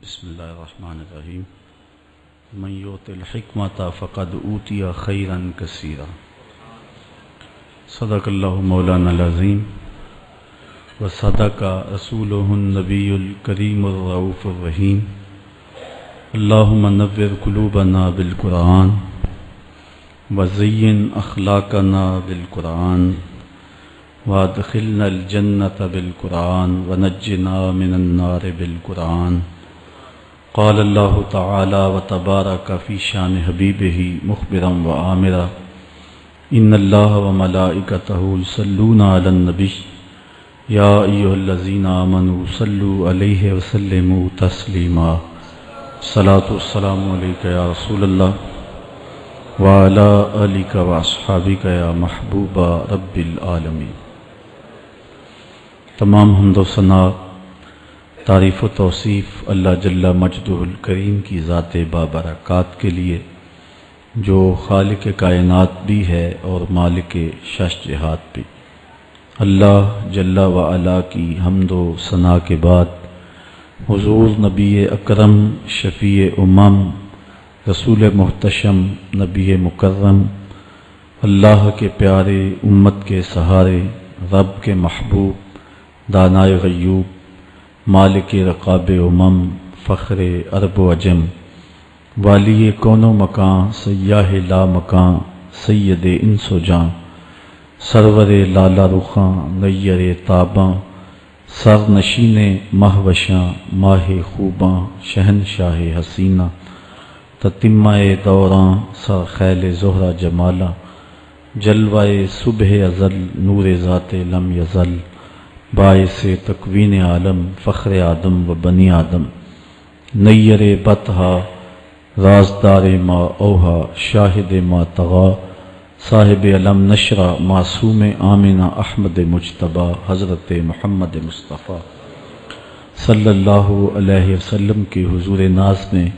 بسم اللہ الرحمن الرحیم من یؤت الحکمۃ فقد اوتی خیرا کثیرا صدق اللہ مولانا العظیم وصدق رسولہ النبی الکریم الرؤوف الرحیم اللہم نور قلوبنا بالقرآن وزین اخلاقنا بالقرآن وادخلنا الجنة بالقرآن ونجنا من النار بالقرآن قال اللہ تعالی وتبارک فی شان حبیبہ مخبرا وآمرا ان اللہ وملائکتہ یصلون علی النبی یا ایھا الذین آمنوا صلوا علیہ وسلموا تسلیما صلاۃ والسلام علیک یا رسول اللہ وعلی آلک واصحابک یا محبوب رب العالمین۔ تمام حمد و ثنا تعریف و توصیف اللہ جل مجدہ الکریم کی ذات بابرکات کے لیے جو خالق کائنات بھی ہے اور مالک شش جہات بھی۔ اللہ جل وعلا کی حمد و ثنا کے بعد حضور نبی اکرم شفیع امم رسول محتشم نبی مکرم اللہ کے پیارے امت کے سہارے رب کے محبوب دانائے غیوب مالک رقاب امم فخر عرب و عجم والی کون و مکان سیاہ لا مکان سید انس و جاں سرور لالا رخاں نیر تاباں سر نشین مہوشاں ماہ خوباں شہنشاہ حسینہ تتمہ دوراں سر خیل زہرہ جمالہ جلوہ صبح ازل نور ذات لم یزل باعث تکوین عالم فخر آدم و بنی آدم نیر بطحا رازدار ما اوہا شاہد ما طغا صاحب علم نشرہ معصوم آمنہ احمد مجتبیٰ حضرت محمد مصطفیٰ صلی اللہ علیہ وسلم کے حضور ناز میں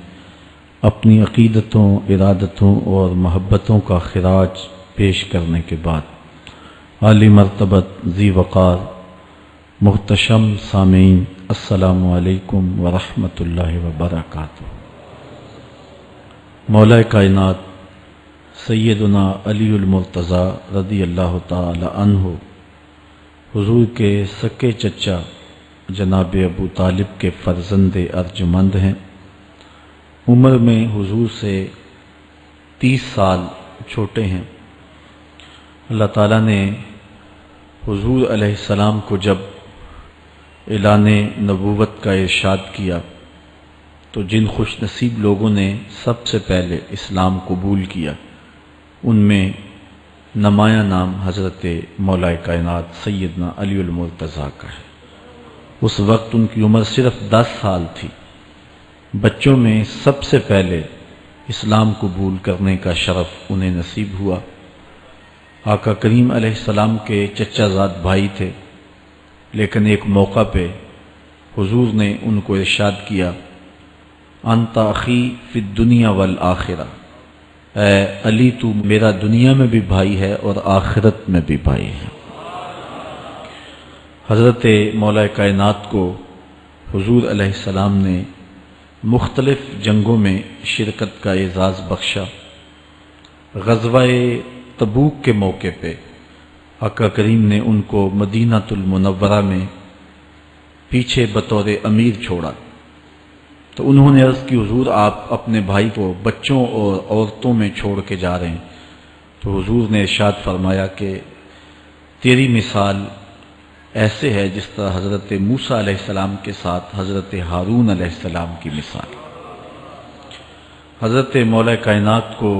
اپنی عقیدتوں ارادتوں اور محبتوں کا خراج پیش کرنے کے بعد عالی مرتبت ذی وقار محتشم سامعین السلام علیکم ورحمۃ اللہ وبرکاتہ۔ مولا کائنات سیدنا علی المرتضیٰ رضی اللہ تعالی عنہ حضور کے سکے چچا جناب ابو طالب کے فرزند ارجمند ہیں۔ عمر میں حضور سے 30 سال چھوٹے ہیں۔ اللہ تعالیٰ نے حضور علیہ السلام کو جب اعلان نبوت کا ارشاد کیا تو جن خوش نصیب لوگوں نے سب سے پہلے اسلام قبول کیا ان میں نمایاں نام حضرت مولا کائنات سیدنا علی المرتضیٰ کا ہے۔ اس وقت ان کی عمر صرف 10 سال تھی۔ بچوں میں سب سے پہلے اسلام قبول کرنے کا شرف انہیں نصیب ہوا۔ آقا کریم علیہ السلام کے چچا زاد بھائی تھے، لیکن ایک موقع پہ حضور نے ان کو ارشاد کیا انت اخی فی الدنیا والآخرہ، اے علی تو میرا دنیا میں بھی بھائی ہے اور آخرت میں بھی بھائی ہے۔ حضرت مولا کائنات کو حضور علیہ السلام نے مختلف جنگوں میں شرکت کا اعزاز بخشا۔ غزوہ تبوک کے موقع پہ آقا کریم نے ان کو مدینہ المنورہ میں پیچھے بطور امیر چھوڑا تو انہوں نے عرض کی حضور آپ اپنے بھائی کو بچوں اور عورتوں میں چھوڑ کے جا رہے ہیں، تو حضور نے ارشاد فرمایا کہ تیری مثال ایسے ہے جس طرح حضرت موسیٰ علیہ السلام کے ساتھ حضرت ہارون علیہ السلام کی مثال۔ حضرت مولا کائنات کو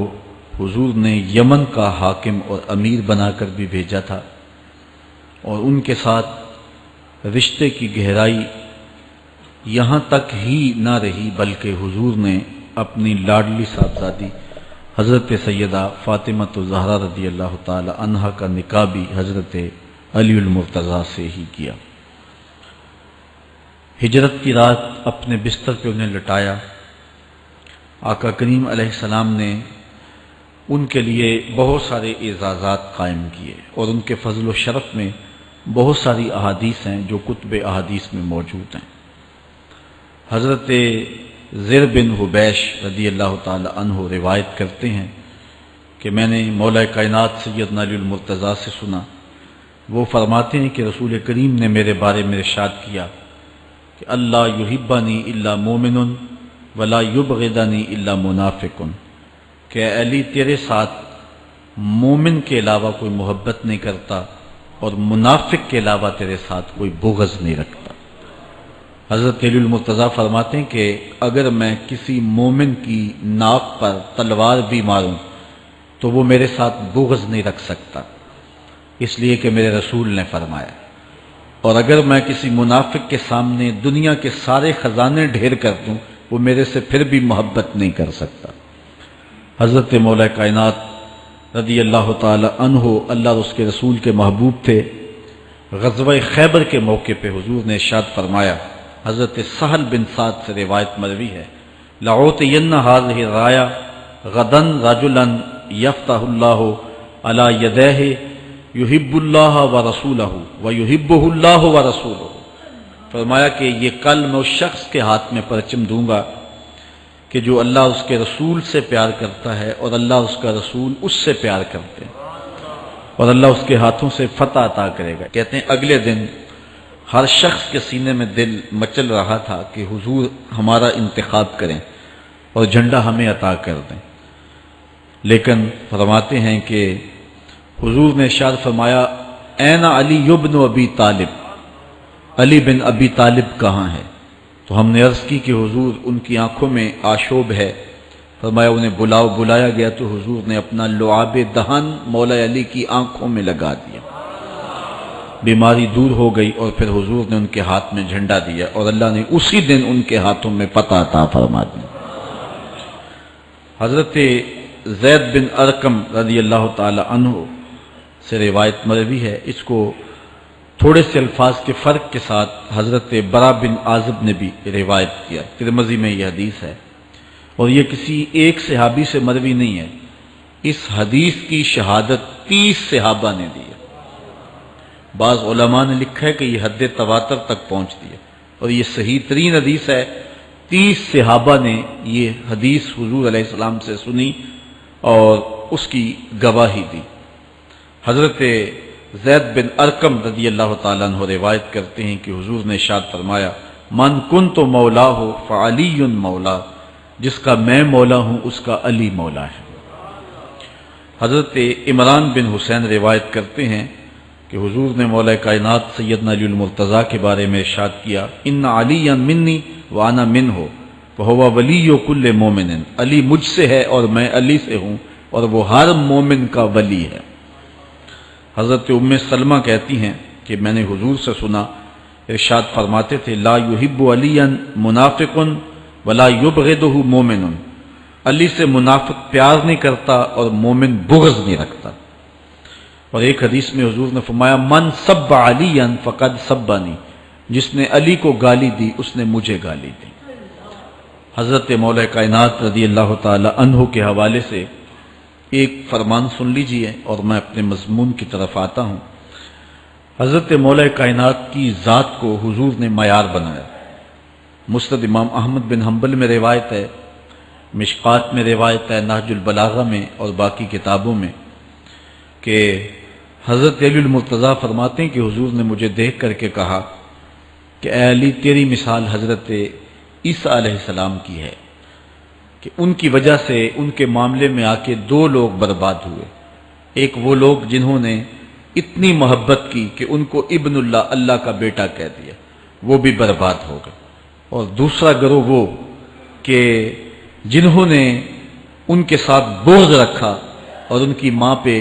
حضور نے یمن کا حاکم اور امیر بنا کر بھی بھیجا تھا، اور ان کے ساتھ رشتے کی گہرائی یہاں تک ہی نہ رہی بلکہ حضور نے اپنی لاڈلی صاحبزادی حضرت سیدہ فاطمۃ الزہرا رضی اللہ تعالی عنہا کا نکاح بھی حضرت علی المرتضیٰ سے ہی کیا۔ ہجرت کی رات اپنے بستر پہ انہیں لٹایا۔ آقا کریم علیہ السلام نے ان کے لیے بہت سارے اعزازات قائم کیے، اور ان کے فضل و شرف میں بہت ساری احادیث ہیں جو کتب احادیث میں موجود ہیں۔ حضرت زر بن حبیش رضی اللہ تعالی عنہ روایت کرتے ہیں کہ میں نے مولا کائنات سیدنا علی المرتضیٰ سے سنا، وہ فرماتے ہیں کہ رسول کریم نے میرے بارے میں ارشاد کیا کہ اللہ یحبنی الا مومن ولا یبغضنی الا منافق، کہ اے علی تیرے ساتھ مومن کے علاوہ کوئی محبت نہیں کرتا اور منافق کے علاوہ تیرے ساتھ کوئی بغض نہیں رکھتا۔ حضرت علی المرتضیٰ فرماتے ہیں کہ اگر میں کسی مومن کی ناک پر تلوار بھی ماروں تو وہ میرے ساتھ بغض نہیں رکھ سکتا، اس لیے کہ میرے رسول نے فرمایا، اور اگر میں کسی منافق کے سامنے دنیا کے سارے خزانے ڈھیر کر دوں وہ میرے سے پھر بھی محبت نہیں کر سکتا۔ حضرت مولا کائنات رضی اللہ تعالی عنہ اللہ اور اس کے رسول کے محبوب تھے۔ غزوہ خیبر کے موقع پہ حضور نے ارشاد فرمایا، حضرت سہل بن سعد سے روایت مروی ہے، لَأُعْطِيَنَّ هَذِهِ الرَّايَةَ غَدًا رَجُلًا يَفْتَحُ اللَّهُ عَلَى يَدَيْهِ يُحِبُّ اللَّهَ وَرَسُولَهُ وَيُحِبُّهُ اللَّهُ وَرَسُولُهُ۔ فرمایا کہ یہ کل میں اس شخص کے ہاتھ میں پرچم دوں گا کہ جو اللہ اس کے رسول سے پیار کرتا ہے اور اللہ اس کا رسول اس سے پیار کرتے ہیں، اور اللہ اس کے ہاتھوں سے فتح عطا کرے گا۔ کہتے ہیں اگلے دن ہر شخص کے سینے میں دل مچل رہا تھا کہ حضور ہمارا انتخاب کریں اور جھنڈا ہمیں عطا کر دیں، لیکن فرماتے ہیں کہ حضور نے ارشاد فرمایا، این علی بن ابی طالب، علی بن ابی طالب کہاں ہے؟ تو ہم نے عرض کی کہ حضور ان کی آنکھوں میں آشوب ہے۔ فرمایا انہیں بلاؤ۔ بلایا گیا تو حضور نے اپنا لعاب دہن مولا علی کی آنکھوں میں لگا دیا، بیماری دور ہو گئی، اور پھر حضور نے ان کے ہاتھ میں جھنڈا دیا اور اللہ نے اسی دن ان کے ہاتھوں میں فتح عطا فرما دی۔ حضرت زید بن ارقم رضی اللہ تعالی عنہ سے روایت مروی ہے، اس کو تھوڑے سے الفاظ کے فرق کے ساتھ حضرت برا بن عازب نے بھی روایت کیا، ترمذی میں یہ حدیث ہے، اور یہ کسی ایک صحابی سے مروی نہیں ہے، اس حدیث کی شہادت 30 صحابہ نے دی ہے۔ بعض علماء نے لکھا ہے کہ یہ حد تواتر تک پہنچتی ہے، اور یہ صحیح ترین حدیث ہے۔ 30 صحابہ نے یہ حدیث حضور علیہ السلام سے سنی اور اس کی گواہی دی۔ حضرت زید بن ارقم رضی اللہ تعالیٰ عنہ روایت کرتے ہیں کہ حضور نے ارشاد فرمایا، من کنت مولا ہو فعلی مولا، جس کا میں مولا ہوں اس کا علی مولا ہے۔ حضرت عمران بن حسین روایت کرتے ہیں کہ حضور نے مولا کائنات سیدنا علی المرتضیٰ کے بارے میں ارشاد کیا، ان علی منی وانا منہ فہو ولی کل مومن، علی مجھ سے ہے اور میں علی سے ہوں، اور وہ ہر مومن کا ولی ہے۔ حضرت ام سلمہ کہتی ہیں کہ میں نے حضور سے سنا، ارشاد فرماتے تھے، لا یحب علی منافق ولا یبغضہ مومن، علی سے منافق پیار نہیں کرتا اور مومن بغض نہیں رکھتا۔ اور ایک حدیث میں حضور نے فرمایا، من سب علی فقد سبنی، جس نے علی کو گالی دی اس نے مجھے گالی دی۔ حضرت مولا کائنات رضی اللہ تعالی عنہ کے حوالے سے ایک فرمان سن لیجئے اور میں اپنے مضمون کی طرف آتا ہوں۔ حضرت مولا کائنات کی ذات کو حضور نے معیار بنایا۔ مسند امام احمد بن حنبل میں روایت ہے، مشکات میں روایت ہے، نہج البلاغہ میں اور باقی کتابوں میں، کہ حضرت علی المرتضیٰ فرماتے ہیں کہ حضور نے مجھے دیکھ کر کے کہا کہ اے علی، تیری مثال حضرت عیسیٰ علیہ السلام کی ہے کہ ان کی وجہ سے ان کے معاملے میں آ کے 2 لوگ برباد ہوئے۔ ایک وہ لوگ جنہوں نے اتنی محبت کی کہ ان کو ابن اللہ، اللہ کا بیٹا کہہ دیا، وہ بھی برباد ہو گئے، اور دوسرا گروہ وہ کہ جنہوں نے ان کے ساتھ بغض رکھا اور ان کی ماں پہ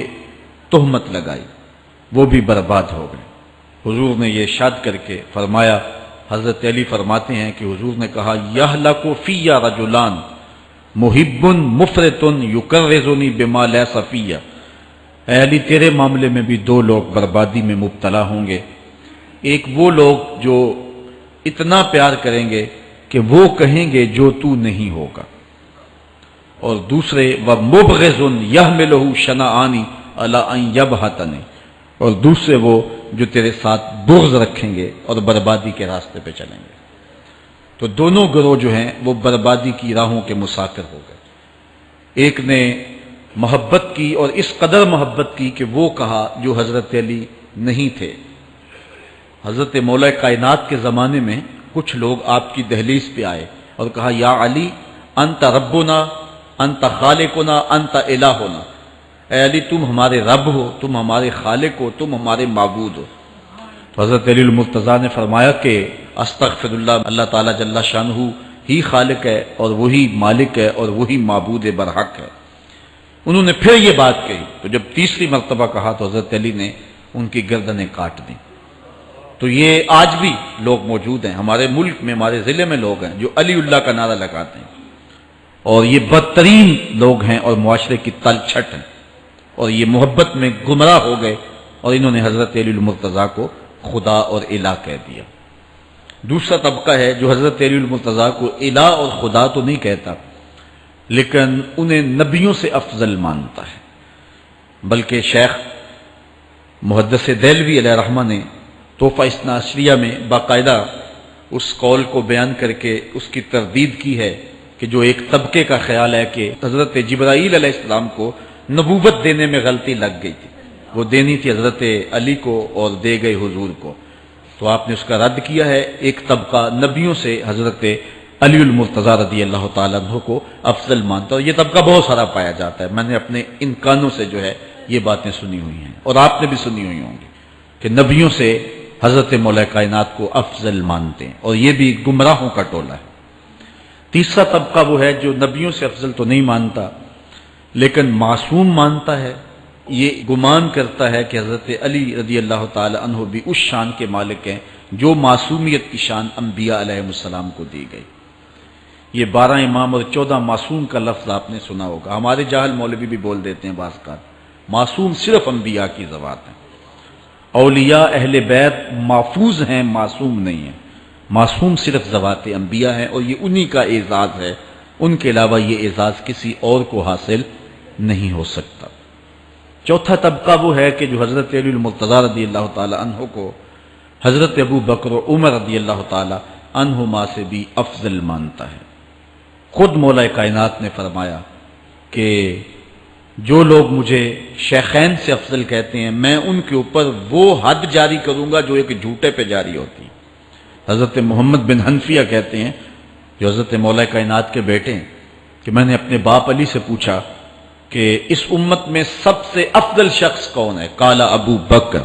تہمت لگائی، وہ بھی برباد ہو گئے۔ حضور نے یہ ارشاد کر کے فرمایا، حضرت علی فرماتے ہیں کہ حضور نے کہا، یہلک فی رجلان محب مفرط یکرزنی بما لیس فی، اے علی تیرے معاملے میں بھی 2 لوگ بربادی میں مبتلا ہوں گے۔ ایک وہ لوگ جو اتنا پیار کریں گے کہ وہ کہیں گے جو تو نہیں ہوگا، اور دوسرے ومبغض یحملہ شنآنی علی ان یبہتنی، اور دوسرے وہ جو تیرے ساتھ بغض رکھیں گے اور بربادی کے راستے پہ چلیں گے۔ تو دونوں گروہ جو ہیں وہ بربادی کی راہوں کے مسافر ہو گئے۔ ایک نے محبت کی اور اس قدر محبت کی کہ وہ کہا جو حضرت علی نہیں تھے۔ حضرت مولا کائنات کے زمانے میں کچھ لوگ آپ کی دہلیز پہ آئے اور کہا یا علی انت ربنا انت خالقنا انت الہنا، اے علی تم ہمارے رب ہو، تم ہمارے خالق ہو، تم ہمارے معبود ہو۔ تو حضرت علی المرتضیٰ نے فرمایا کہ استغفر اللہ، اللہ تعالیٰ جل شانہ ہی خالق ہے اور وہی مالک ہے اور وہی معبود برحق ہے۔ انہوں نے پھر یہ بات کہی، تو جب تیسری مرتبہ کہا تو حضرت علی نے ان کی گردنیں کاٹ دیں۔ تو یہ آج بھی لوگ موجود ہیں ہمارے ملک میں، ہمارے ضلع میں لوگ ہیں جو علی اللہ کا نعرہ لگاتے ہیں، اور یہ بدترین لوگ ہیں اور معاشرے کی تل چھٹ ہیں، اور یہ محبت میں گمراہ ہو گئے اور انہوں نے حضرت علی المرتضیٰ کو خدا اور الہ کہہ دیا۔ دوسرا طبقہ ہے جو حضرت علی المرتضیٰ کو الہ اور خدا تو نہیں کہتا، لیکن انہیں نبیوں سے افضل مانتا ہے۔ بلکہ شیخ محدث دہلوی علیہ رحمہ نے تحفہ اثنا عشریہ میں باقاعدہ اس قول کو بیان کر کے اس کی تردید کی ہے کہ جو ایک طبقے کا خیال ہے کہ حضرت جبرائیل علیہ السلام کو نبوت دینے میں غلطی لگ گئی تھی، وہ دینی تھی حضرت علی کو اور دے گئے حضور کو، تو آپ نے اس کا رد کیا ہے۔ ایک طبقہ نبیوں سے حضرت علی المرتضیٰ رضی اللہ تعالیٰ عنہ کو افضل مانتا ہے، اور یہ طبقہ بہت سارا پایا جاتا ہے۔ میں نے اپنے ان کانوں سے جو ہے یہ باتیں سنی ہوئی ہیں، اور آپ نے بھی سنی ہوئی ہوں گی کہ نبیوں سے حضرت مولا کائنات کو افضل مانتے ہیں، اور یہ بھی گمراہوں کا ٹولہ ہے۔ تیسرا طبقہ وہ ہے جو نبیوں سے افضل تو نہیں مانتا لیکن معصوم مانتا ہے، یہ گمان کرتا ہے کہ حضرت علی رضی اللہ تعالی عنہ بھی اس شان کے مالک ہیں جو معصومیت کی شان انبیاء علیہ السلام کو دی گئی۔ یہ 12 امام اور 14 معصوم کا لفظ آپ نے سنا ہوگا، ہمارے جاہل مولوی بھی بول دیتے ہیں بعض کا، معصوم صرف انبیاء کی ذوات ہیں۔ اولیاء اہل بیت محفوظ ہیں، معصوم نہیں ہیں، معصوم صرف ذوات انبیاء ہیں، اور یہ انہی کا اعزاز ہے، ان کے علاوہ یہ اعزاز کسی اور کو حاصل نہیں ہو سکتا۔ چوتھا طبقہ وہ ہے کہ جو حضرت علی المرتضیٰ رضی اللہ تعالی عنہ کو حضرت ابو بکر و عمر رضی اللہ تعالی عنہما سے بھی افضل مانتا ہے۔ خود مولا کائنات نے فرمایا کہ جو لوگ مجھے شیخین سے افضل کہتے ہیں میں ان کے اوپر وہ حد جاری کروں گا جو ایک جھوٹے پہ جاری ہوتی ہے۔ حضرت محمد بن حنفیہ کہتے ہیں جو حضرت مولا کائنات کے بیٹے ہیں کہ میں نے اپنے باپ علی سے پوچھا کہ اس امت میں سب سے افضل شخص کون ہے؟ قال ابو بکر،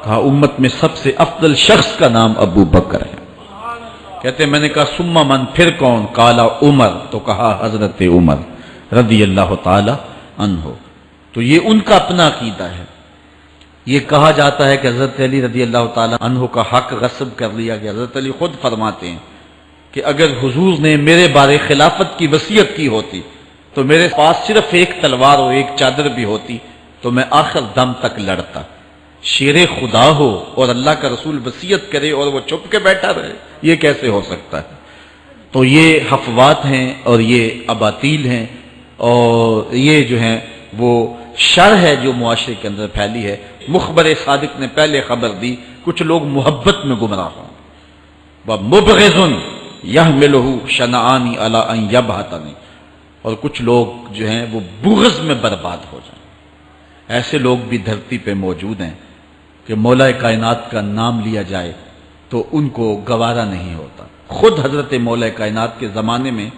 کہا امت میں سب سے افضل شخص کا نام ابو بکر ہے۔ کہتے ہیں میں نے کہا ثم من، پھر کون؟ قال عمر، تو کہا حضرت عمر رضی اللہ تعالی عنہ۔ تو یہ ان کا اپنا عقیدہ ہے۔ یہ کہا جاتا ہے کہ حضرت علی رضی اللہ تعالی عنہ کا حق غصب کر لیا گیا۔ حضرت علی خود فرماتے ہیں کہ اگر حضور نے میرے بارے خلافت کی وصیت کی ہوتی تو میرے پاس صرف ایک تلوار اور ایک چادر بھی ہوتی تو میں آخر دم تک لڑتا۔ شیر خدا ہو اور اللہ کا رسول وصیت کرے اور وہ چھپ کے بیٹھا رہے، یہ کیسے ہو سکتا ہے؟ تو یہ حفوات ہیں اور یہ اباطیل ہیں، اور یہ جو ہیں وہ شر ہے جو معاشرے کے اندر پھیلی ہے۔ مخبر صادق نے پہلے خبر دی کچھ لوگ محبت میں گمراہ ہوں، وَمُبْغِضٌ يَحْمِلُهُ شَنَآنِ عَلَىٰ أَن يَبْهَتَنِ، اور کچھ لوگ جو ہیں وہ بغض میں برباد ہو جائیں۔ ایسے لوگ بھی دھرتی پہ موجود ہیں کہ مولا کائنات کا نام لیا جائے تو ان کو گوارا نہیں ہوتا۔ خود حضرت مولا کائنات کے زمانے میں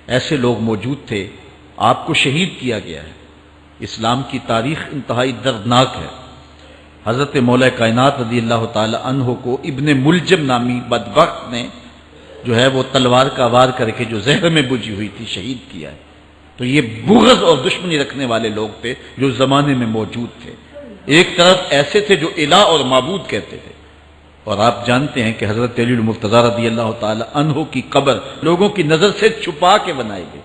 ایسے لوگ موجود تھے، آپ کو شہید کیا گیا ہے۔ اسلام کی تاریخ انتہائی دردناک ہے۔ حضرت مولا کائنات رضی اللہ تعالی عنہ کو ابن ملجم نامی بدبخت نے جو ہے وہ تلوار کا وار کر کے جو زہر میں بجھی ہوئی تھی شہید کیا ہے۔ تو یہ بغض اور دشمنی رکھنے والے لوگ تھے جو زمانے میں موجود تھے۔ ایک طرف ایسے تھے جو الہ اور معبود کہتے تھے، اور آپ جانتے ہیں کہ حضرت علی المرتضیٰ رضی اللہ تعالی عنہ کی قبر لوگوں کی نظر سے چھپا کے بنائی گئی،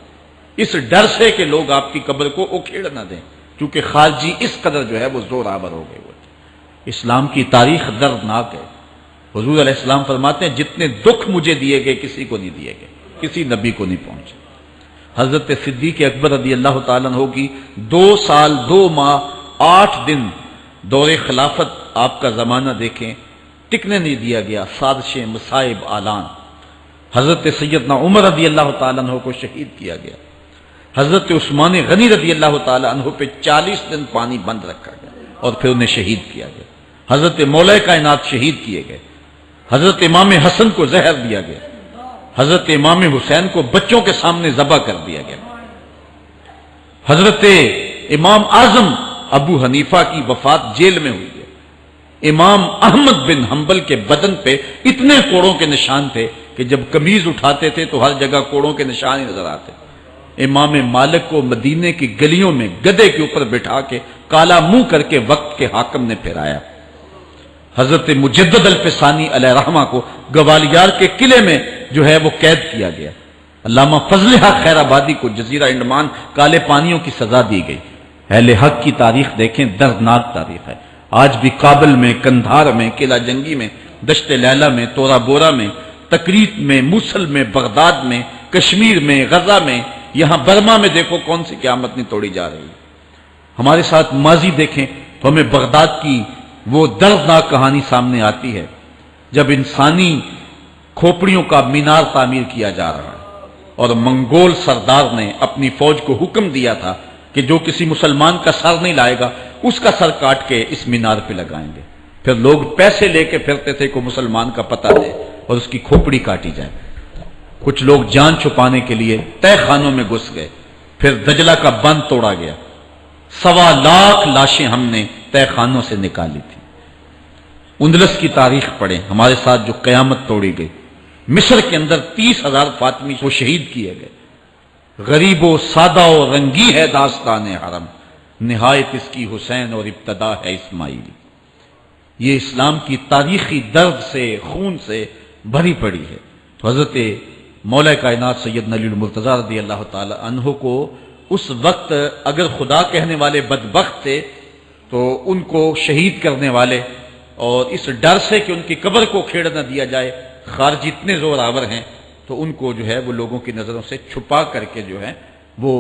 اس ڈر سے کہ لوگ آپ کی قبر کو اکھیڑ نہ دیں، کیونکہ خارجی اس قدر جو ہے وہ زور آور ہو گئے ہوئے تھے۔ اسلام کی تاریخ دردناک ہے۔ حضور علیہ السلام فرماتے ہیں جتنے دکھ مجھے دیے گئے کسی کو نہیں دیے گئے، کسی نبی کو نہیں پہنچے۔ حضرت صدیق اکبر رضی اللہ تعالیٰ عنہ کی 2 سال 2 ماہ 8 دن دور خلافت آپ کا زمانہ دیکھیں، ٹکنے نہیں دیا گیا، سازشیں، مصائب، اعلان۔ حضرت سیدنا عمر رضی اللہ تعالیٰ عنہ کو شہید کیا گیا، حضرت عثمان غنی رضی اللہ تعالیٰ عنہ پہ 40 دن پانی بند رکھا گیا اور پھر انہیں شہید کیا گیا، حضرت مولا کائنات شہید کیے گئے، حضرت امام حسن کو زہر دیا گیا، حضرت امام حسین کو بچوں کے سامنے ذبح کر دیا گیا، حضرت امام اعظم ابو حنیفہ کی وفات جیل میں ہوئی ہے، امام احمد بن حنبل کے بدن پہ اتنے کوڑوں کے نشان تھے کہ جب قمیض اٹھاتے تھے تو ہر جگہ کوڑوں کے نشان ہی نظر آتے، امام مالک کو مدینے کی گلیوں میں گدھے کے اوپر بٹھا کے کالا منہ کر کے وقت کے حاکم نے پھرایا، حضرت مجدد الفسانی علیہ رحمہ کو گوالیار کے قلعے میں جو ہے وہ قید کیا گیا، علامہ فضل حق خیر آبادی کو جزیرہ انڈمان کالے پانیوں کی سزا دی گئی۔ اہل حق کی تاریخ دیکھیں، دردناک تاریخ ہے، آج بھی کابل میں، کندھار میں، قلعہ جنگی میں، دشت لیلہ میں، تورا بورا میں، تکریت میں، موصل میں، بغداد میں، کشمیر میں، غزہ میں، یہاں برما میں دیکھو کون سی قیامت نہیں توڑی جا رہی ہے۔ ہمارے ساتھ ماضی دیکھیں تو ہمیں بغداد کی وہ دردناک کہانی سامنے آتی ہے جب انسانی کھوپڑیوں کا مینار تعمیر کیا جا رہا ہے اور منگول سردار نے اپنی فوج کو حکم دیا تھا کہ جو کسی مسلمان کا سر نہیں لائے گا اس کا سر کاٹ کے اس مینار پہ لگائیں گے۔ پھر لوگ پیسے لے کے پھرتے تھے کہ مسلمان کا پتہ دے اور اس کی کھوپڑی کاٹی جائے۔ کچھ لوگ جان چھپانے کے لیے تہہ خانوں میں گھس گئے، پھر دجلہ کا بند توڑا گیا، 1.25 لاکھ لاشیں ہم نے تہہ خانوں سے نکالی تھی۔ اندلس کی تاریخ پڑھیں، ہمارے ساتھ جو قیامت توڑی گئی، مصر کے اندر 30,000 فاطمی کو شہید کیے گئے۔ غریب و سادہ و رنگی ہے داستان حرم، نہایت اس کی حسین اور ابتدا ہے اسماعیل۔ یہ اسلام کی تاریخی درد سے، خون سے بھری پڑی ہے۔ تو حضرت مولا کائنات سیدنا علی المرتضیٰ رضی اللہ تعالی عنہ کو اس وقت اگر خدا کہنے والے بدبخت تھے تو ان کو شہید کرنے والے اور اس ڈر سے کہ ان کی قبر کو کھیڑ نہ دیا جائے خارجی اتنے زور آور ہیں تو ان کو جو ہے وہ لوگوں کی نظروں سے چھپا کر کے جو ہے وہ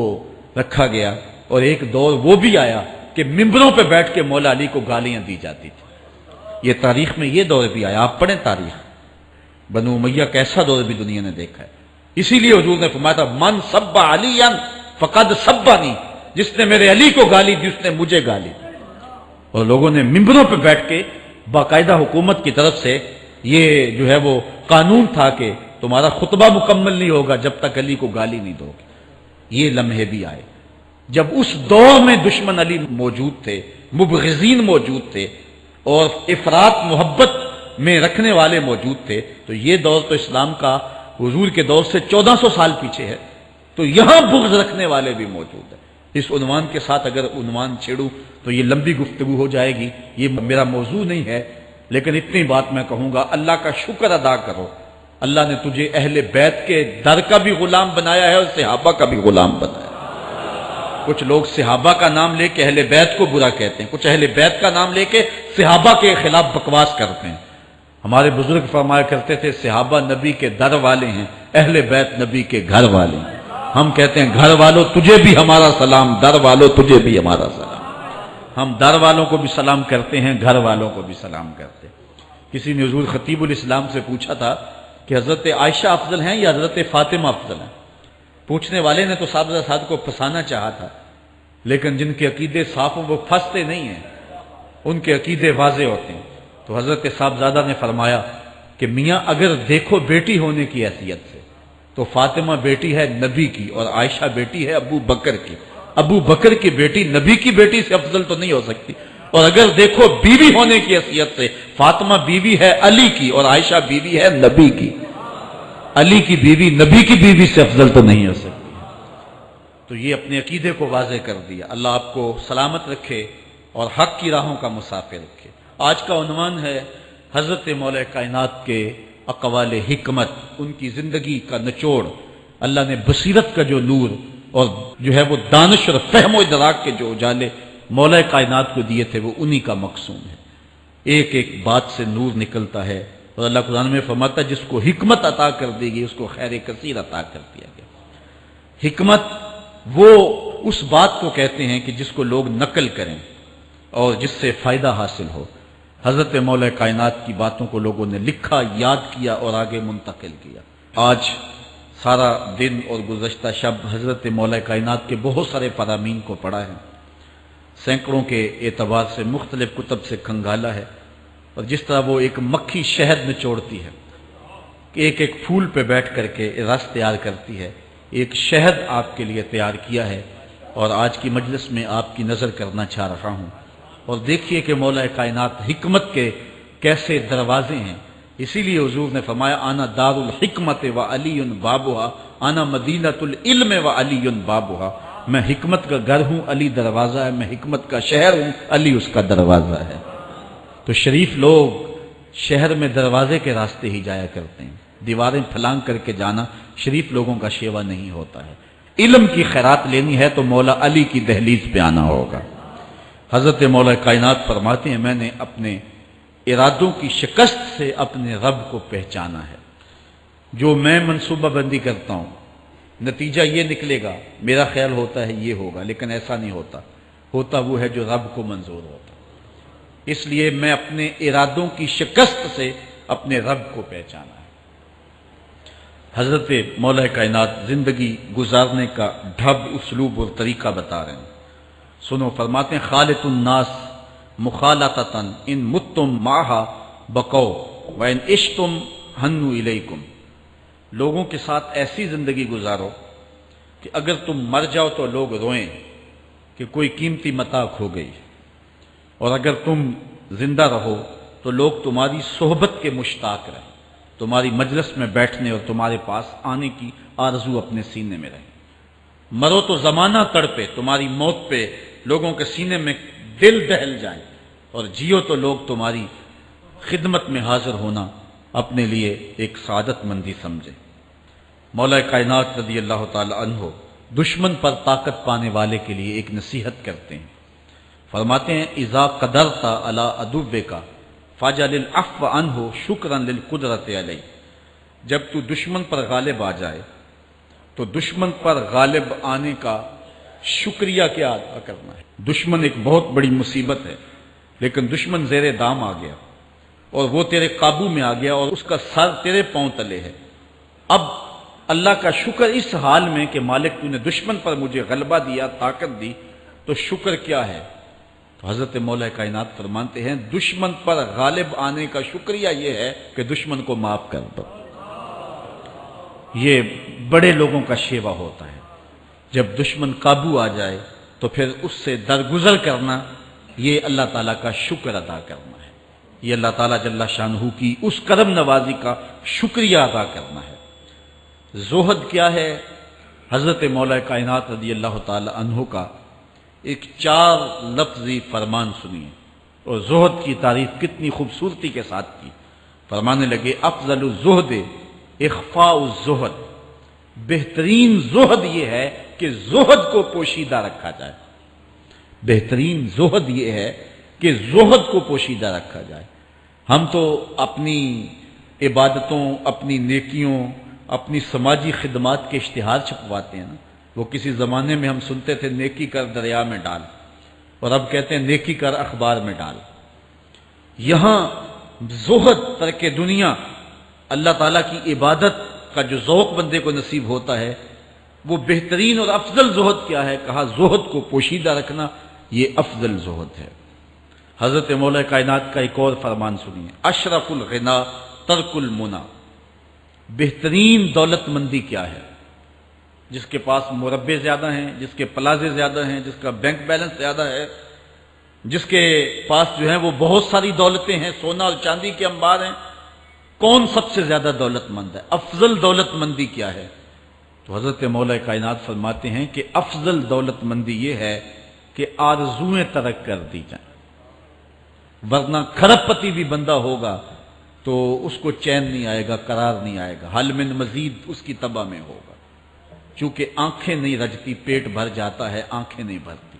رکھا گیا۔ اور ایک دور وہ بھی آیا کہ ممبروں پہ بیٹھ کے مولا علی کو گالیاں دی جاتی تھی۔ یہ تاریخ میں یہ دور بھی آیا، آپ پڑھیں تاریخ، بنو امیہ کیسا دور بھی دنیا نے دیکھا ہے۔ اسی لیے حضور نے فرمایا تھا من سب علی فقد سبنی، جس نے میرے علی کو گالی دی اس نے مجھے گالی دی۔ اور لوگوں نے ممبروں پہ بیٹھ کے باقاعدہ حکومت کی طرف سے یہ جو ہے وہ قانون تھا کہ تمہارا خطبہ مکمل نہیں ہوگا جب تک علی کو گالی نہیں دو گے۔ یہ لمحے بھی آئے جب اس دور میں دشمن علی موجود تھے، مبغضین موجود تھے اور افراط محبت میں رکھنے والے موجود تھے۔ تو یہ دور تو اسلام کا حضور کے دور سے 1400 سال پیچھے ہے، تو یہاں بغض رکھنے والے بھی موجود ہیں۔ اس عنوان کے ساتھ اگر عنوان چھیڑوں تو یہ لمبی گفتگو ہو جائے گی، یہ میرا موضوع نہیں ہے، لیکن اتنی بات میں کہوں گا، اللہ کا شکر ادا کرو، اللہ نے تجھے اہل بیت کے در کا بھی غلام بنایا ہے اور صحابہ کا بھی غلام بنایا ہے۔ کچھ لوگ صحابہ کا نام لے کے اہل بیت کو برا کہتے ہیں، کچھ اہل بیت کا نام لے کے صحابہ کے خلاف بکواس کرتے ہیں۔ ہمارے بزرگ فرمایا کرتے تھے صحابہ نبی کے در والے ہیں، اہل بیت نبی کے گھر والے ہیں۔ ہم کہتے ہیں گھر والوں تجھے بھی ہمارا سلام، در والوں تجھے بھی ہمارا سلام۔ ہم در والوں کو بھی سلام کرتے ہیں، گھر والوں کو بھی سلام کرتے ہیں۔ کسی نے حضور خطیب الاسلام سے پوچھا تھا کہ حضرت عائشہ افضل ہیں یا حضرت فاطمہ افضل ہیں؟ پوچھنے والے نے تو صاحب کو پھنسانا چاہا تھا، لیکن جن کے عقیدے صاف ہوں وہ پھنستے نہیں ہیں، ان کے عقیدے واضح ہوتے ہیں۔ تو حضرت صاحبزادہ نے فرمایا کہ میاں اگر دیکھو بیٹی ہونے کی حیثیت سے تو فاطمہ بیٹی ہے نبی کی اور عائشہ بیٹی ہے ابو بکر کی۔ ابو بکر کی بیٹی نبی کی بیٹی سے افضل تو نہیں ہو سکتی، اور اگر دیکھو بیوی ہونے کی حیثیت سے فاطمہ بیوی ہے علی کی اور عائشہ بیوی ہے نبی کی۔ علی کی بیوی نبی کی بیوی سے افضل تو نہیں ہو سکتی۔ تو یہ اپنے عقیدے کو واضح کر دیا۔ اللہ آپ کو سلامت رکھے اور حق کی راہوں کا مسافر رکھے۔ آج کا عنوان ہے حضرت مولا کائنات کے اقوال حکمت، ان کی زندگی کا نچوڑ۔ اللہ نے بصیرت کا جو نور اور جو ہے وہ دانش اور فہم و ادراک کے جو اجالے مولا کائنات کو دیے تھے وہ انہی کا مقصود ہے۔ ایک ایک بات سے نور نکلتا ہے، اور اللہ قرآن میں فرماتا ہے جس کو حکمت عطا کر دی گئی اس کو خیر کثیر عطا کر دیا گیا۔ حکمت وہ اس بات کو کہتے ہیں کہ جس کو لوگ نقل کریں اور جس سے فائدہ حاصل ہو۔ حضرت مولا کائنات کی باتوں کو لوگوں نے لکھا، یاد کیا اور آگے منتقل کیا۔ آج سارا دن اور گزشتہ شب حضرت مولا کائنات کے بہت سارے فرامین کو پڑھا ہے، سینکڑوں کے اعتبار سے مختلف کتب سے کھنگالا ہے، اور جس طرح وہ ایک مکھی شہد نچوڑتی ہے کہ ایک ایک پھول پہ بیٹھ کر کے رس تیار کرتی ہے، ایک شہد آپ کے لیے تیار کیا ہے، اور آج کی مجلس میں آپ کی نظر کرنا چاہ رہا ہوں۔ اور دیکھیے کہ مولا کائنات حکمت کے کیسے دروازے ہیں۔ اسی لیے حضور نے فرمایا آنا دار الحکمت و علی بابها، آنا مدینۃ العلم و علی بابها، میں حکمت کا گھر ہوں، علی دروازہ ہے، میں حکمت کا شہر ہوں، علی اس کا دروازہ ہے۔ تو شریف لوگ شہر میں دروازے کے راستے ہی جایا کرتے ہیں، دیواریں پھلانگ کر کے جانا شریف لوگوں کا شیوا نہیں ہوتا ہے۔ علم کی خیرات لینی ہے تو مولا علی کی دہلیز پہ آنا ہوگا۔ حضرت مولا کائنات فرماتے ہیں میں نے اپنے ارادوں کی شکست سے اپنے رب کو پہچانا ہے۔ جو میں منصوبہ بندی کرتا ہوں نتیجہ یہ نکلے گا، میرا خیال ہوتا ہے یہ ہوگا، لیکن ایسا نہیں ہوتا، ہوتا وہ ہے جو رب کو منظور ہوتا۔ اس لیے میں اپنے ارادوں کی شکست سے اپنے رب کو پہچانا ہے۔ حضرت مولا کائنات زندگی گزارنے کا ڈھب، اسلوب اور طریقہ بتا رہے ہیں، سنو۔ فرماتے ہیں خالط الناس مخالطتاً ان متم معہا بقو وان عشتم ہنو الیکم، لوگوں کے ساتھ ایسی زندگی گزارو کہ اگر تم مر جاؤ تو لوگ روئیں کہ کوئی قیمتی متاع کھو گئی، اور اگر تم زندہ رہو تو لوگ تمہاری صحبت کے مشتاق رہیں، تمہاری مجلس میں بیٹھنے اور تمہارے پاس آنے کی آرزو اپنے سینے میں رہیں۔ مرو تو زمانہ تڑپے، تمہاری موت پہ لوگوں کے سینے میں دل دہل جائے، اور جیو تو لوگ تمہاری خدمت میں حاضر ہونا اپنے لیے ایک سعادت مندی سمجھے۔ مولا کائنات رضی اللہ تعالی عنہ دشمن پر طاقت پانے والے کے لیے ایک نصیحت کرتے ہیں، فرماتے ہیں اذا قدرت علی عدوک فاجعل العفو عنہ شکرا للقدرت علیہ، جب تو دشمن پر غالب آ جائے تو دشمن پر غالب آنے کا شکریہ کیا ادا کرنا ہے۔ دشمن ایک بہت بڑی مصیبت ہے، لیکن دشمن زیر دام آ گیا اور وہ تیرے قابو میں آ گیا اور اس کا سر تیرے پاؤں تلے ہے۔ اب اللہ کا شکر اس حال میں کہ مالک تو نے دشمن پر مجھے غلبہ دیا، طاقت دی، تو شکر کیا ہے؟ تو حضرت مولا کائنات فرماتے ہیں دشمن پر غالب آنے کا شکریہ یہ ہے کہ دشمن کو معاف کر دو۔ یہ بڑے لوگوں کا شیوا ہوتا ہے، جب دشمن قابو آ جائے تو پھر اس سے درگزر کرنا، یہ اللہ تعالیٰ کا شکر ادا کرنا ہے، یہ اللہ تعالیٰ جل شانہ کی اس کرم نوازی کا شکریہ ادا کرنا ہے۔ زہد کیا ہے؟ حضرت مولا کائنات رضی اللہ تعالی عنہ کا ایک 4 لفظی فرمان سنیے، اور زہد کی تعریف کتنی خوبصورتی کے ساتھ کی۔ فرمانے لگے افضل الزہد اخفاء الزہد، بہترین زہد یہ ہے کہ زہد کو پوشیدہ رکھا جائے، بہترین زہد یہ ہے کہ زہد کو پوشیدہ رکھا جائے۔ ہم تو اپنی عبادتوں، اپنی نیکیوں، اپنی سماجی خدمات کے اشتہار چھپواتے ہیں نا۔ وہ کسی زمانے میں ہم سنتے تھے نیکی کر دریا میں ڈال، اور اب کہتے ہیں نیکی کر اخبار میں ڈال۔ یہاں زہد، ترک دنیا، اللہ تعالیٰ کی عبادت کا جو ذوق بندے کو نصیب ہوتا ہے، وہ بہترین اور افضل زہد کیا ہے؟ کہا زہد کو پوشیدہ رکھنا، یہ افضل زہد ہے۔ حضرت مولا کائنات کا ایک اور فرمان سنیے، اشرف الغنا ترک المنا، بہترین دولت مندی کیا ہے؟ جس کے پاس مربے زیادہ ہیں، جس کے پلازے زیادہ ہیں، جس کا بینک بیلنس زیادہ ہے، جس کے پاس جو ہے وہ بہت ساری دولتیں ہیں، سونا اور چاندی کے انبار ہیں، کون سب سے زیادہ دولت مند ہے؟ افضل دولت مندی کیا ہے؟ تو حضرت مولا کائنات فرماتے ہیں کہ افضل دولت مندی یہ ہے کہ آرزویں ترک کر دی جائیں، ورنہ کھرب پتی بھی بندہ ہوگا تو اس کو چین نہیں آئے گا، قرار نہیں آئے گا، حل من مزید اس کی تباہ میں ہوگا۔ چونکہ آنکھیں نہیں رجتی، پیٹ بھر جاتا ہے، آنکھیں نہیں بھرتی۔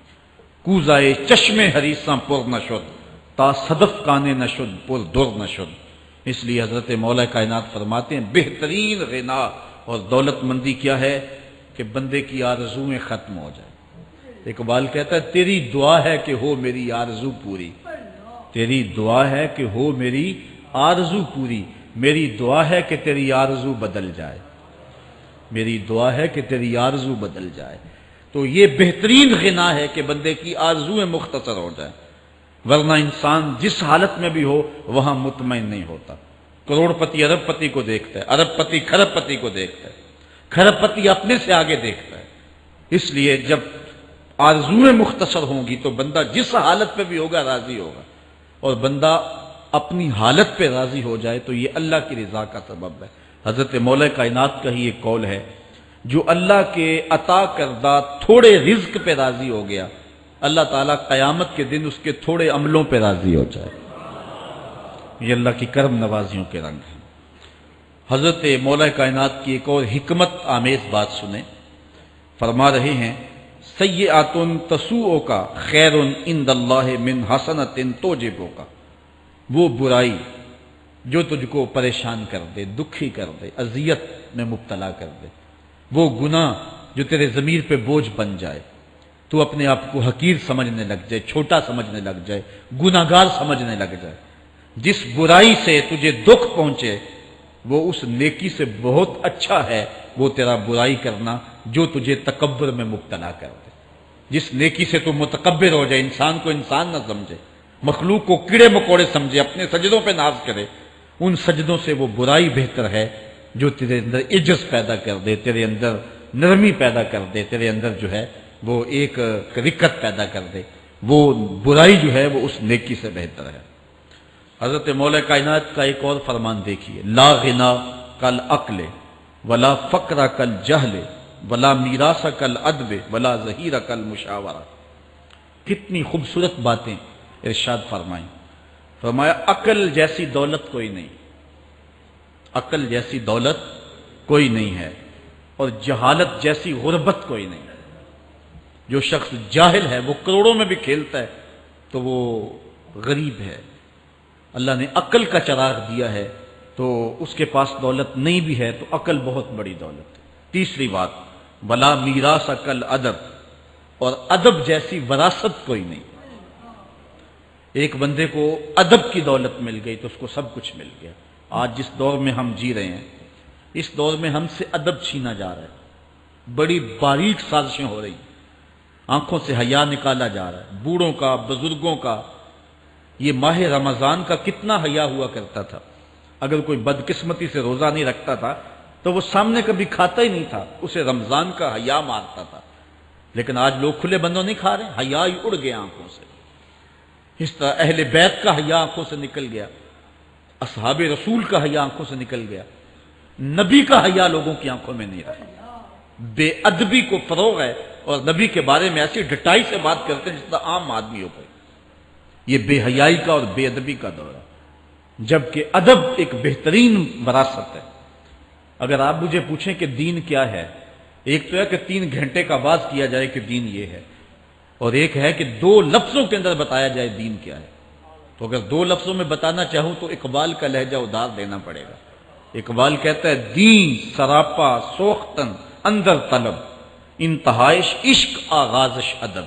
کوزائے چشمے حریصاں پر نشد، تا صدف کانے نشد پر در نشد۔ اس لیے حضرت مولا کائنات فرماتے ہیں بہترین غنا اور دولت مندی کیا ہے؟ کہ بندے کی آرزویں ختم ہو جائیں۔ اقبال کہتا ہے تیری دعا ہے کہ ہو میری آرزو پوری، تیری دعا ہے کہ ہو میری آرزو پوری، میری دعا ہے کہ تیری آرزو بدل جائے، میری دعا ہے کہ تیری آرزو بدل جائے۔ تو یہ بہترین غنا ہے کہ بندے کی آرزویں مختصر ہو جائیں، ورنہ انسان جس حالت میں بھی ہو وہاں مطمئن نہیں ہوتا۔ کروڑ پتی ارب پتی کو دیکھتا ہے، ارب پتی کھرب پتی کو دیکھتا ہے، کھرب پتی اپنے سے آگے دیکھتا ہے۔ اس لیے جب آرزویں مختصر ہوں گی تو بندہ جس حالت پہ بھی ہوگا راضی ہوگا، اور بندہ اپنی حالت پہ راضی ہو جائے تو یہ اللہ کی رضا کا سبب ہے۔ حضرت مولا کائنات کا ہی ایک قول ہے، جو اللہ کے عطا کردہ تھوڑے رزق پہ راضی ہو گیا، اللہ تعالیٰ قیامت کے دن اس کے تھوڑے عملوں پہ راضی ہو جائے۔ یہ اللہ کی کرم نوازیوں کے رنگ ہیں۔ حضرت مولا کائنات کی ایک اور حکمت آمیز بات سنیں، فرما رہے ہیں سیئات تسوء کا خیر عند اللہ من حسنۃ توجب کا، وہ برائی جو تجھ کو پریشان کر دے، دکھی کر دے، اذیت میں مبتلا کر دے، وہ گناہ جو تیرے ضمیر پہ بوجھ بن جائے، تو اپنے آپ کو حقیر سمجھنے لگ جائے، چھوٹا سمجھنے لگ جائے، گناہگار سمجھنے لگ جائے، جس برائی سے تجھے دکھ پہنچے وہ اس نیکی سے بہت اچھا ہے وہ تیرا برائی کرنا جو تجھے تکبر میں مبتلا کر دے۔ جس نیکی سے تو متکبر ہو جائے، انسان کو انسان نہ سمجھے، مخلوق کو کیڑے مکوڑے سمجھے، اپنے سجدوں پہ ناز کرے، ان سجدوں سے وہ برائی بہتر ہے جو تیرے اندر عجز پیدا کر دے، تیرے اندر نرمی پیدا کر دے، تیرے اندر جو ہے وہ ایک رکت پیدا کر دے۔ وہ برائی جو ہے وہ اس نیکی سے بہتر ہے۔ حضرت مولا کائنات کا ایک اور فرمان دیکھیے، لا غنا کل عقل ولا فقر کل جہل ولا میراث کل ادب ولا ظہیر کل مشاورہ۔ کتنی خوبصورت باتیں ارشاد فرمائیں۔ فرمایا عقل جیسی دولت کوئی نہیں، عقل جیسی دولت کوئی نہیں ہے، اور جہالت جیسی غربت کوئی نہیں۔ جو شخص جاہل ہے وہ کروڑوں میں بھی کھیلتا ہے تو وہ غریب ہے۔ اللہ نے عقل کا چراغ دیا ہے تو اس کے پاس دولت نہیں بھی ہے تو عقل بہت بڑی دولت ہے۔ تیسری بات، ولا میراث کل ادب، اور ادب جیسی وراثت کوئی نہیں۔ ایک بندے کو ادب کی دولت مل گئی تو اس کو سب کچھ مل گیا۔ آج جس دور میں ہم جی رہے ہیں، اس دور میں ہم سے ادب چھینا جا رہا ہے، بڑی باریک سازشیں ہو رہی ہیں، آنکھوں سے حیا نکالا جا رہا ہے، بوڑھوں کا، بزرگوں کا۔ یہ ماہ رمضان کا کتنا حیا ہوا کرتا تھا، اگر کوئی بدقسمتی سے روزہ نہیں رکھتا تھا تو وہ سامنے کبھی کھاتا ہی نہیں تھا، اسے رمضان کا حیا مارتا تھا۔ لیکن آج لوگ کھلے بندوں نہیں کھا رہے، حیا ہی اڑ گیا آنکھوں سے۔ اس طرح اہل بیت کا حیا آنکھوں سے نکل گیا، اصحاب رسول کا حیا آنکھوں سے نکل گیا، نبی کا حیا لوگوں کی آنکھوں میں نہیں رہا۔ بے ادبی کو فروغ ہے، اور نبی کے بارے میں ایسی ڈٹائی سے بات کرتے ہیں جس طرح عام آدمی ہو گئے۔ یہ بے حیائی کا اور بے ادبی کا دور ہے، جبکہ ادب ایک بہترین وراثت ہے۔ اگر آپ مجھے پوچھیں کہ دین کیا ہے، ایک تو ہے کہ 3 گھنٹے کا باز کیا جائے کہ دین یہ ہے، اور ایک ہے کہ 2 لفظوں کے اندر بتایا جائے دین کیا ہے۔ تو اگر 2 لفظوں میں بتانا چاہوں تو اقبال کا لہجہ ادار دینا پڑے گا۔ اقبال کہتا ہے دین سراپا سوختن اندر طلب، انتہائش عشق آغازش ادب۔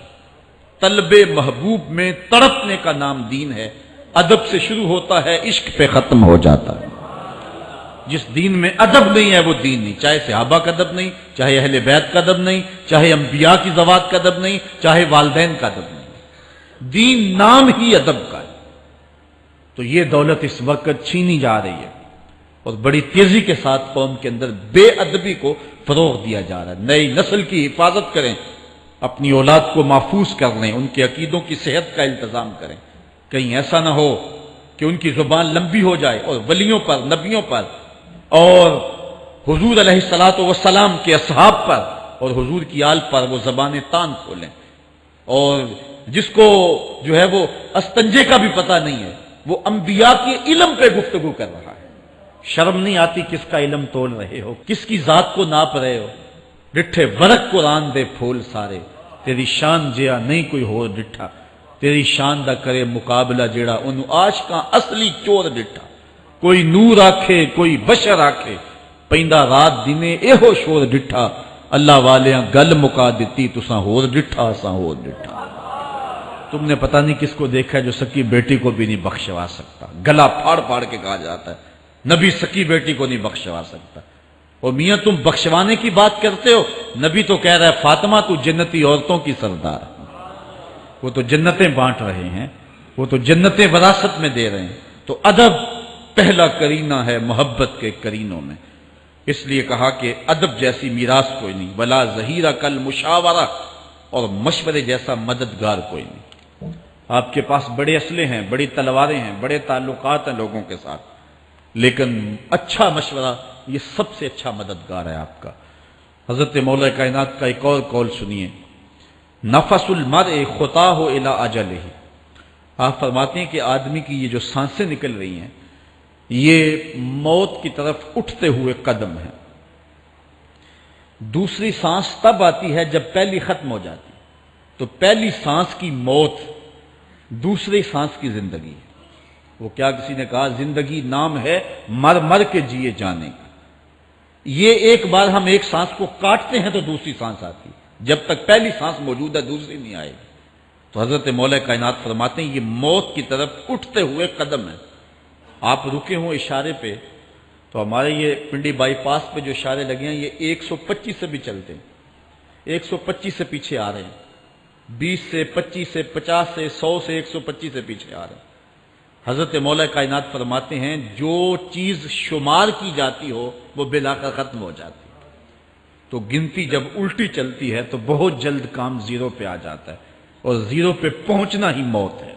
طلب محبوب میں تڑپنے کا نام دین ہے، ادب سے شروع ہوتا ہے عشق پہ ختم ہو جاتا ہے۔ جس دین میں ادب نہیں ہے وہ دین نہیں، چاہے صحابہ کا ادب نہیں، چاہے اہل بیت کا ادب نہیں، چاہے انبیاء کی ذوات کا ادب نہیں، چاہے والدین کا ادب نہیں، دین نام ہی ادب کا ہے۔ تو یہ دولت اس وقت چھینی جا رہی ہے، اور بڑی تیزی کے ساتھ قوم کے اندر بے ادبی کو فروغ دیا جا رہا ہے۔ نئی نسل کی حفاظت کریں، اپنی اولاد کو محفوظ کر لیں، ان کے عقیدوں کی صحت کا التزام کریں، کہیں ایسا نہ ہو کہ ان کی زبان لمبی ہو جائے اور ولیوں پر، نبیوں پر، اور حضور علیہ الصلوۃ والسلام کے اصحاب پر اور حضور کی آل پر وہ زبانیں تان کھولیں۔ اور جس کو جو ہے وہ استنجے کا بھی پتہ نہیں ہے، وہ انبیاء کے علم پہ گفتگو کر رہا ہے۔ شرم نہیں آتی کس کا علم تول رہے ہو، کس کی ذات کو ناپ رہے ہو۔ ڈٹھے ورق قرآن دے پھول سارے، تیری شان جیا نہیں کوئی ہو ڈٹھا، تیری شان دا کرے مقابلہ جیڑا انہوں عاشقاں اصلی چور ڈٹھا۔ کوئی نور آکھے کوئی بشر آکھے، پیندا رات دنے ایہو شور ڈٹھا، اللہ والیاں گل مکا دیتی تساں ہور ڈٹھا اساں ہور ڈٹھا۔ تم نے پتہ نہیں کس کو دیکھا ہے جو سکی بیٹی کو بھی نہیں بخشوا سکتا، گلا پھاڑ پھاڑ کے کہا جاتا ہے نبی سکی بیٹی کو نہیں بخشوا سکتا۔ اور میاں تم بخشوانے کی بات کرتے ہو، نبی تو کہہ رہا ہے فاطمہ تو جنتی عورتوں کی سردار ہے، وہ تو جنتیں بانٹ رہے ہیں، وہ تو جنتیں وراثت میں دے رہے ہیں۔ تو ادب پہلا کرینہ ہے محبت کے کرینوں میں، اس لیے کہا کہ ادب جیسی میراث کوئی نہیں، ولا ظہیرہ کل مشاورہ، اور مشورے جیسا مددگار کوئی نہیں۔ آپ کے پاس بڑے اسلحے ہیں، بڑی تلواریں ہیں، بڑے تعلقات ہیں لوگوں کے ساتھ، لیکن اچھا مشورہ یہ سب سے اچھا مددگار ہے آپ کا۔ حضرت مولا کائنات کا ایک اور قول سنیے، نفس المرء خطاہ الی اجلہ، آپ فرماتے ہیں کہ آدمی کی یہ جو سانسیں نکل رہی ہیں یہ موت کی طرف اٹھتے ہوئے قدم ہیں۔ دوسری سانس تب آتی ہے جب پہلی ختم ہو جاتی، تو پہلی سانس کی موت دوسری سانس کی زندگی ہے۔ وہ کیا کسی نے کہا زندگی نام ہے مر مر کے جیے جانے کا، یہ ایک بار ہم ایک سانس کو کاٹتے ہیں تو دوسری سانس آتی، جب تک پہلی سانس موجود ہے دوسری نہیں آئے گی۔ تو حضرت مولا کائنات فرماتے ہیں یہ موت کی طرف اٹھتے ہوئے قدم ہے۔ آپ رکے ہوں اشارے پہ تو ہمارے یہ پنڈی بائی پاس پہ جو اشارے لگے ہیں یہ 125 سے بھی چلتے ہیں، 125 سے پیچھے آ رہے ہیں، 20 سے 25 سے 50 سے 100 سے 125 سے پیچھے آ رہے ہیں۔ حضرت مولا کائنات فرماتے ہیں جو چیز شمار کی جاتی ہو وہ بالآخر ختم ہو جاتی، تو گنتی جب الٹی چلتی ہے تو بہت جلد کام زیرو پہ آ جاتا ہے، اور زیرو پہ پہنچنا ہی موت ہے۔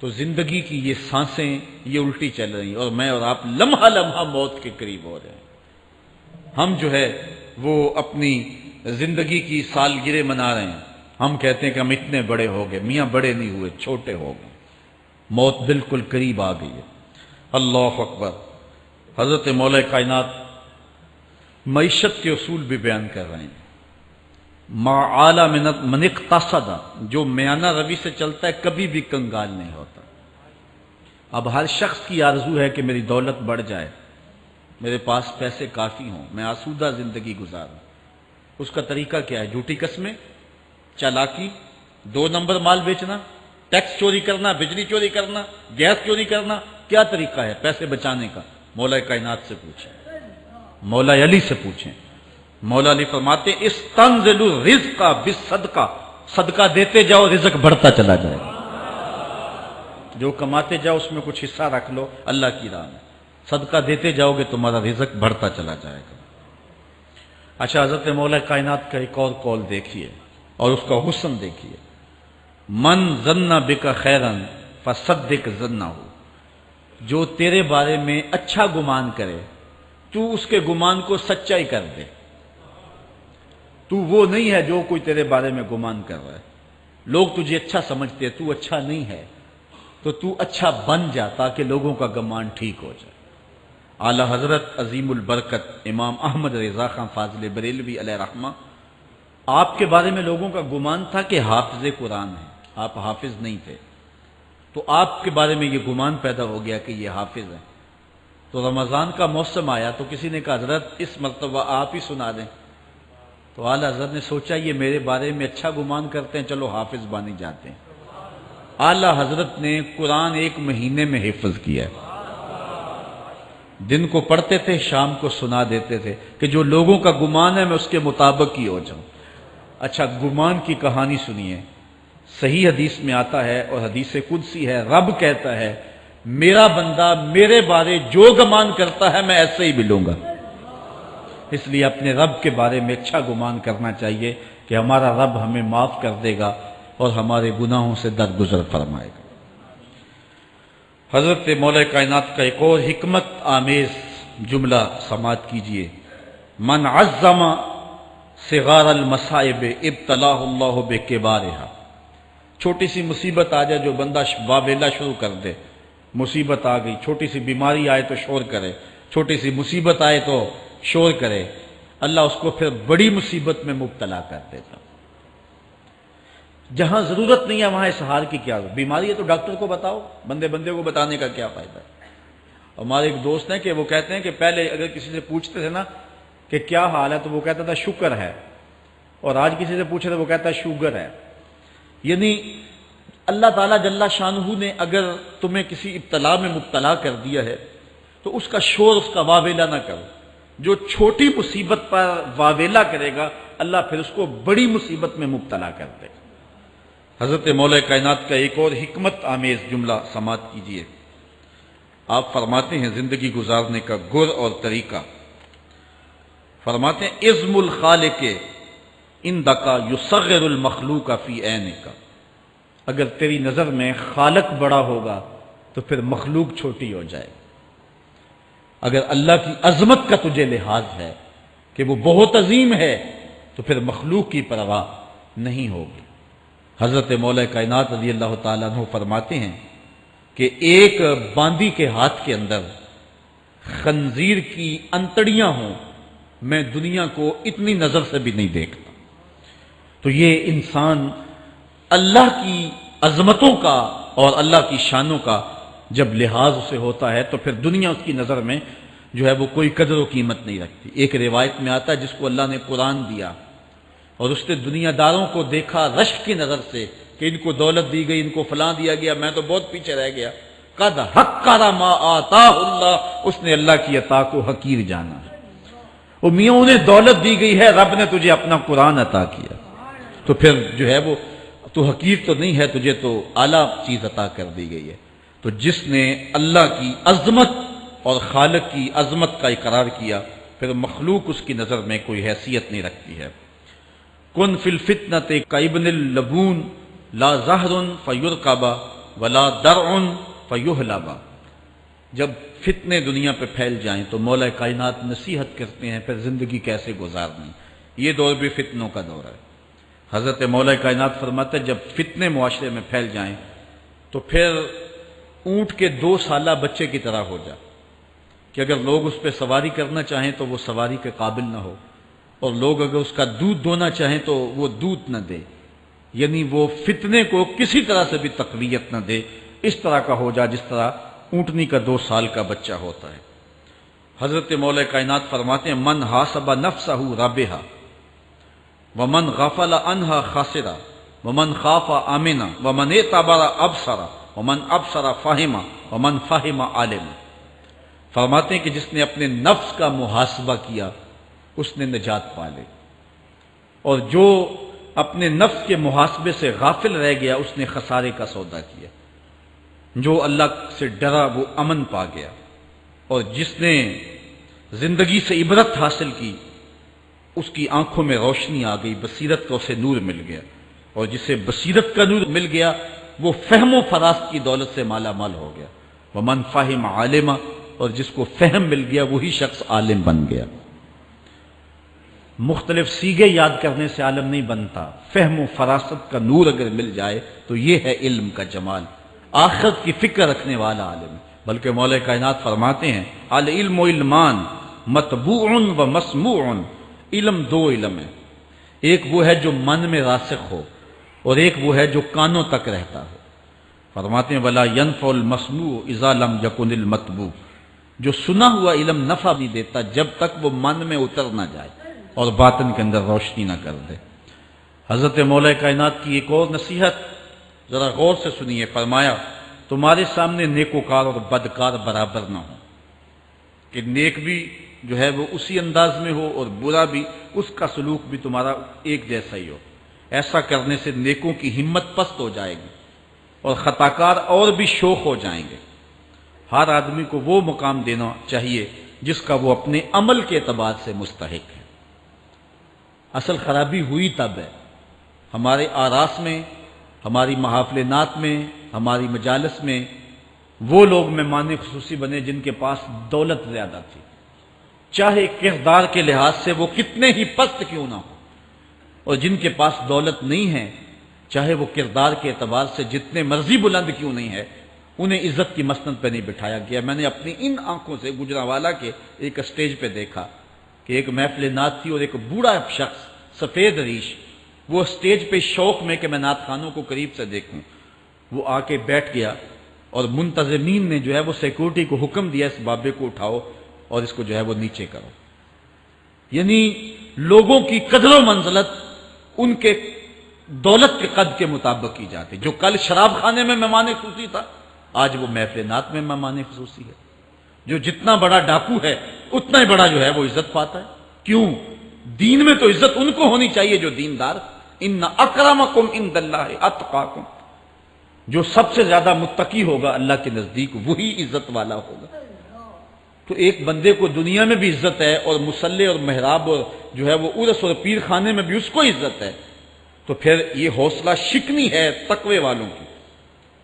تو زندگی کی یہ سانسیں یہ الٹی چل رہی ہیں، اور میں اور آپ لمحہ لمحہ موت کے قریب ہو رہے ہیں۔ ہم جو ہے وہ اپنی زندگی کی سالگرہ منا رہے ہیں، ہم کہتے ہیں کہ ہم اتنے بڑے ہو گئے، میاں بڑے نہیں ہوئے، چھوٹے ہو گئے، موت بالکل قریب آ گئی ہے۔ اللہ اکبر۔ حضرت مولا کائنات معیشت کے اصول بھی بیان کر رہے ہیں، ما اعلی من اقتصد، جو میانہ روی سے چلتا ہے کبھی بھی کنگال نہیں ہوتا۔ اب ہر شخص کی آرزو ہے کہ میری دولت بڑھ جائے، میرے پاس پیسے کافی ہوں، میں آسودہ زندگی گزاروں۔ اس کا طریقہ کیا ہے؟ جھوٹی قسمیں، چالاکی، 2 نمبر مال بیچنا، ٹیکس چوری کرنا، بجلی چوری کرنا، گیس چوری کرنا، کیا طریقہ ہے پیسے بچانے کا؟ مولا کائنات سے پوچھیں، مولا علی سے پوچھیں۔ مولا علی فرماتے ہیں استنزل الرزق بالصدقہ، صدقہ دیتے جاؤ رزق بڑھتا چلا جائے گا، جو کماتے جاؤ اس میں کچھ حصہ رکھ لو اللہ کی راہ میں، صدقہ دیتے جاؤ گے تمہارا رزق بڑھتا چلا جائے گا۔ اچھا حضرت مولا کائنات کا ایک اور قول دیکھیے اور اس کا حسن دیکھیے، من ظن بک خیرا فصدق ظنہ، جو تیرے بارے میں اچھا گمان کرے تو اس کے گمان کو سچائی کر دے۔ تو وہ نہیں ہے جو کوئی تیرے بارے میں گمان کر رہا ہے، لوگ تجھے اچھا سمجھتے ہیں، تو اچھا نہیں ہے، تو اچھا بن جا تاکہ لوگوں کا گمان ٹھیک ہو جائے۔ اعلی حضرت عظیم البرکت امام احمد رضا خان فاضل بریلوی علیہ رحمہ، آپ کے بارے میں لوگوں کا گمان تھا کہ حافظ قرآن ہیں، آپ حافظ نہیں تھے، تو آپ کے بارے میں یہ گمان پیدا ہو گیا کہ یہ حافظ ہیں۔ تو رمضان کا موسم آیا تو کسی نے کہا حضرت اس مرتبہ آپ ہی سنا دیں، تو اعلیٰ حضرت نے سوچا یہ میرے بارے میں اچھا گمان کرتے ہیں، چلو حافظ بانی جاتے ہیں۔ اعلیٰ حضرت نے قرآن 1 مہینے میں حفظ کیا ہے، دن کو پڑھتے تھے، شام کو سنا دیتے تھے کہ جو لوگوں کا گمان ہے میں اس کے مطابق ہی ہو جاؤں۔ اچھا گمان کی کہانی سنیے، صحیح حدیث میں آتا ہے اور حدیث قدسی ہے، رب کہتا ہے میرا بندہ میرے بارے جو گمان کرتا ہے میں ایسے ہی ملوں گا۔ اس لیے اپنے رب کے بارے میں اچھا گمان کرنا چاہیے کہ ہمارا رب ہمیں معاف کر دے گا اور ہمارے گناہوں سے درگزر فرمائے گا۔ حضرت مولا کائنات کا ایک اور حکمت آمیز جملہ سماعت کیجئے، من عظم صغار المصائب ابتلاہ اللہ بکبارہا، چھوٹی سی مصیبت آ جائے جو بندہ واویلا شروع کر دے، مصیبت آ گئی، چھوٹی سی بیماری آئے تو شور کرے، چھوٹی سی مصیبت آئے تو شور کرے، اللہ اس کو پھر بڑی مصیبت میں مبتلا کر دیتا۔ جہاں ضرورت نہیں ہے وہاں اظہار کی کیا ضرورت؟ بیماری ہے تو ڈاکٹر کو بتاؤ، بندے کو بتانے کا کیا فائدہ ہے؟ ہمارے ایک دوست ہیں کہ وہ کہتے ہیں کہ پہلے اگر کسی سے پوچھتے تھے نا کہ کیا حال ہے تو وہ کہتا تھا شکر ہے، اور آج کسی سے پوچھے تو وہ کہتا ہے شوگر ہے۔ یعنی اللہ تعالیٰ جل شانہ نے اگر تمہیں کسی ابتلا میں مبتلا کر دیا ہے تو اس کا شور، اس کا واویلا نہ کرو۔ جو چھوٹی مصیبت پر واویلا کرے گا اللہ پھر اس کو بڑی مصیبت میں مبتلا کر دے گا۔ حضرت مولا کائنات کا ایک اور حکمت آمیز جملہ سماعت کیجیے۔ آپ فرماتے ہیں زندگی گزارنے کا گر اور طریقہ، فرماتے ہیں عزم الخالق عندک یصغر المخلوق فی عینک، اگر تیری نظر میں خالق بڑا ہوگا تو پھر مخلوق چھوٹی ہو جائے گی۔ اگر اللہ کی عظمت کا تجھے لحاظ ہے کہ وہ بہت عظیم ہے تو پھر مخلوق کی پرواہ نہیں ہوگی۔ حضرت مولا کائنات رضی اللہ تعالیٰ عنہ فرماتے ہیں کہ ایک باندی کے ہاتھ کے اندر خنزیر کی انتڑیاں ہوں، میں دنیا کو اتنی نظر سے بھی نہیں دیکھتا۔ تو یہ انسان اللہ کی عظمتوں کا اور اللہ کی شانوں کا جب لحاظ اسے ہوتا ہے تو پھر دنیا اس کی نظر میں جو ہے وہ کوئی قدر و قیمت نہیں رکھتی۔ ایک روایت میں آتا ہے جس کو اللہ نے قرآن دیا اور اس نے دنیا داروں کو دیکھا رشک کی نظر سے کہ ان کو دولت دی گئی، ان کو فلاں دیا گیا، میں تو بہت پیچھے رہ گیا۔ قد حقر ما آتاہ اللہ، اس نے اللہ کی عطا کو حقیر جانا۔ وہ میاں انہیں دولت دی گئی ہے، رب نے تجھے اپنا قرآن عطا کیا، تو پھر جو ہے وہ تو حقیر تو نہیں ہے، تجھے تو اعلیٰ چیز عطا کر دی گئی ہے۔ تو جس نے اللہ کی عظمت اور خالق کی عظمت کا اقرار کیا پھر مخلوق اس کی نظر میں کوئی حیثیت نہیں رکھتی ہے۔ کن فی الفتنۃ کابن اللبون لا زہر فیرکب ولا درع فیحلب، جب فتنے دنیا پہ پھیل جائیں تو مولا کائنات نصیحت کرتے ہیں پھر زندگی کیسے گزارنی۔ یہ دور بھی فتنوں کا دور ہے۔ حضرت مولا کائنات فرماتے ہیں جب فتنے معاشرے میں پھیل جائیں تو پھر اونٹ کے 2 سالہ بچے کی طرح ہو جا کہ اگر لوگ اس پہ سواری کرنا چاہیں تو وہ سواری کے قابل نہ ہو، اور لوگ اگر اس کا دودھ دونا چاہیں تو وہ دودھ نہ دے، یعنی وہ فتنے کو کسی طرح سے بھی تقویت نہ دے، اس طرح کا ہو جا جس طرح اونٹنی کا 2 سال کا بچہ ہوتا ہے۔ حضرت مولا کائنات فرماتے ہیں من حاسب نفسہ رابحہ ومن غفل عنہا خاسرہ ومن خاف آمنہ ومن اعتبر ابصرہ ومن ابصر فاہمہ ومن فاہم عالم۔ فرماتے ہیں کہ جس نے اپنے نفس کا محاسبہ کیا اس نے نجات پا لی، اور جو اپنے نفس کے محاسبے سے غافل رہ گیا اس نے خسارے کا سودا کیا۔ جو اللہ سے ڈرا وہ امن پا گیا، اور جس نے زندگی سے عبرت حاصل کی اس کی آنکھوں میں روشنی آ گئی، بصیرت کا اسے نور مل گیا، اور جسے بصیرت کا نور مل گیا وہ فہم و فراست کی دولت سے مالا مال ہو گیا۔ ومن فاہم عالمہ، اور جس کو فہم مل گیا وہی شخص عالم بن گیا۔ مختلف سیغے یاد کرنے سے عالم نہیں بنتا، فہم و فراست کا نور اگر مل جائے تو یہ ہے علم کا جمال، آخرت کی فکر رکھنے والا عالم۔ بلکہ مولا کائنات فرماتے ہیں العلم علمان مطبوع و مسموع، علم 2 علم ہے، ایک وہ ہے جو من میں راسخ ہو اور ایک وہ ہے جو کانوں تک رہتا ہو۔ فرماتے ہیں ولا ينفع المسموع اذا لم يكن المتبوع، جو سنا ہوا علم نفع نہیں دیتا جب تک وہ من میں اتر نہ جائے اور باطن کے اندر روشنی نہ کر دے۔ حضرت مولا کائنات کی ایک اور نصیحت ذرا غور سے سنیے، فرمایا تمہارے سامنے نیکوکار اور بدکار برابر نہ ہو، کہ نیک بھی جو ہے وہ اسی انداز میں ہو اور برا بھی، اس کا سلوک بھی تمہارا ایک جیسا ہی ہو۔ ایسا کرنے سے نیکوں کی ہمت پست ہو جائے گی اور خطاکار اور بھی شوخ ہو جائیں گے۔ ہر آدمی کو وہ مقام دینا چاہیے جس کا وہ اپنے عمل کے اعتبار سے مستحق ہے۔ اصل خرابی ہوئی تب ہے ہمارے آراس میں، ہماری محافل نعت میں، ہماری مجالس میں وہ لوگ مہمان خصوصی بنے جن کے پاس دولت زیادہ تھی، چاہے کردار کے لحاظ سے وہ کتنے ہی پست کیوں نہ ہو، اور جن کے پاس دولت نہیں ہے چاہے وہ کردار کے اعتبار سے جتنے مرضی بلند کیوں نہیں ہے، انہیں عزت کی مسند پہ نہیں بٹھایا گیا۔ میں نے اپنی ان آنکھوں سے گجرانوالہ کے ایک اسٹیج پہ دیکھا کہ ایک محفل نعت تھی اور ایک بوڑھا شخص سفید ریش، وہ اسٹیج پہ شوق میں کہ میں نعت خانوں کو قریب سے دیکھوں، وہ آ کے بیٹھ گیا، اور منتظمین نے جو ہے وہ سیکورٹی کو حکم دیا اس بابے کو اٹھاؤ اور اس کو جو ہے وہ نیچے کرو۔ یعنی لوگوں کی قدر و منزلت ان کے دولت کے قد کے مطابق کی جاتی۔ جو کل شراب خانے میں مہمان خصوصی تھا آج وہ محفل نعت میں مہمان خصوصی ہے۔ جو جتنا بڑا ڈاکو ہے اتنا ہی بڑا جو ہے وہ عزت پاتا ہے. کیوں؟ دین میں تو عزت ان کو ہونی چاہیے جو دیندار. ان اکرمکم عند اللہ اتقاکم، جو سب سے زیادہ متقی ہوگا اللہ کے نزدیک وہی عزت والا ہوگا. تو ایک بندے کو دنیا میں بھی عزت ہے اور مصلی اور محراب اور جو ہے وہ عرس اور پیر خانے میں بھی اس کو عزت ہے، تو پھر یہ حوصلہ شکنی ہے تقوی والوں کی.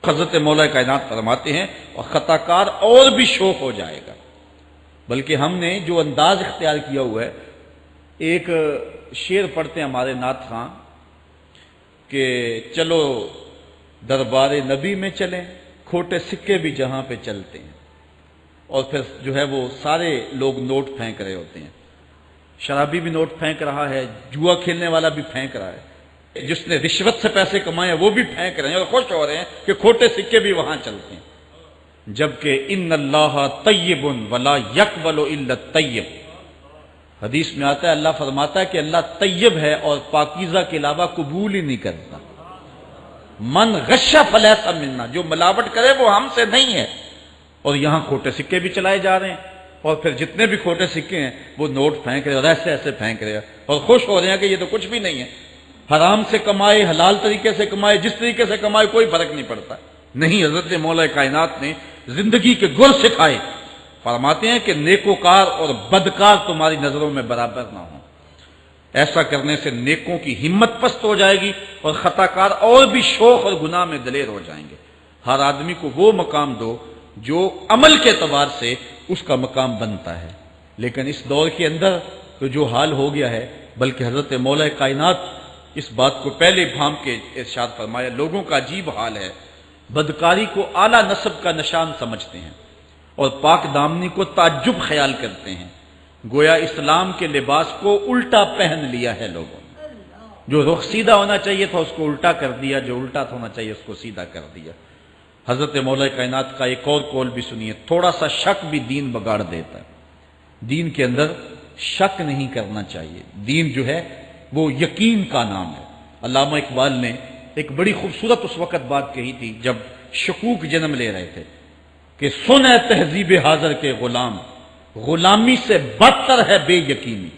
حضرت مولا کائنات فرماتے ہیں اور خطا کار اور بھی شوق ہو جائے گا. بلکہ ہم نے جو انداز اختیار کیا ہوا ہے، ایک شعر پڑھتے ہیں ہمارے نعت خاں کہ چلو دربار نبی میں چلیں، کھوٹے سکے بھی جہاں پہ چلتے ہیں. اور پھر جو ہے وہ سارے لوگ نوٹ پھینک رہے ہوتے ہیں. شرابی بھی نوٹ پھینک رہا ہے، جوا کھیلنے والا بھی پھینک رہا ہے، جس نے رشوت سے پیسے کمائے وہ بھی پھینک رہے ہیں اور خوش ہو رہے ہیں کہ کھوٹے سکے بھی وہاں چلتے ہیں. جبکہ ان اللہ طیب ولا یقبل الا الطیب، حدیث میں آتا ہے اللہ فرماتا ہے کہ اللہ طیب ہے اور پاکیزہ کے علاوہ قبول ہی نہیں کرتا. من غش فلیس منا، جو ملاوٹ کرے وہ ہم سے نہیں ہے. اور یہاں کھوٹے سکے بھی چلائے جا رہے ہیں اور پھر جتنے بھی کھوٹے سکے ہیں وہ نوٹ پھینک رہے اور ایسے ایسے پھینک رہے اور خوش ہو رہے ہیں کہ یہ تو کچھ بھی نہیں ہے. حرام سے کمائے، حلال طریقے سے کمائے، جس طریقے سے کمائے کوئی فرق نہیں پڑتا. نہیں، حضرت مولا کائنات نے زندگی کے گر سکھائے. فرماتے ہیں کہ نیکوکار اور بدکار تمہاری نظروں میں برابر نہ ہوں. ایسا کرنے سے نیکوں کی ہمت پست ہو جائے گی اور خطا کار اور بھی شوق اور گناہ میں دلیر ہو جائیں گے. ہر آدمی کو وہ مقام دو جو عمل کے اعتبار سے اس کا مقام بنتا ہے. لیکن اس دور کے اندر تو جو حال ہو گیا ہے، بلکہ حضرت مولا کائنات اس بات کو پہلے بھام کے ارشاد فرمایا، لوگوں کا عجیب حال ہے، بدکاری کو اعلیٰ نسب کا نشان سمجھتے ہیں اور پاک دامنی کو تعجب خیال کرتے ہیں. گویا اسلام کے لباس کو الٹا پہن لیا ہے لوگوں نے. جو رخ سیدھا ہونا چاہیے تھا اس کو الٹا کر دیا، جو الٹا ہونا چاہیے اس کو سیدھا کر دیا. حضرت مولا کائنات کا ایک اور قول بھی سنیے، تھوڑا سا شک بھی دین بگاڑ دیتا ہے. دین کے اندر شک نہیں کرنا چاہیے. دین جو ہے وہ یقین کا نام ہے. علامہ اقبال نے ایک بڑی خوبصورت اس وقت بات کہی تھی جب شکوک جنم لے رہے تھے کہ سن اے تہذیب حاضر کے غلام، غلامی سے بدتر ہے بے یقینی.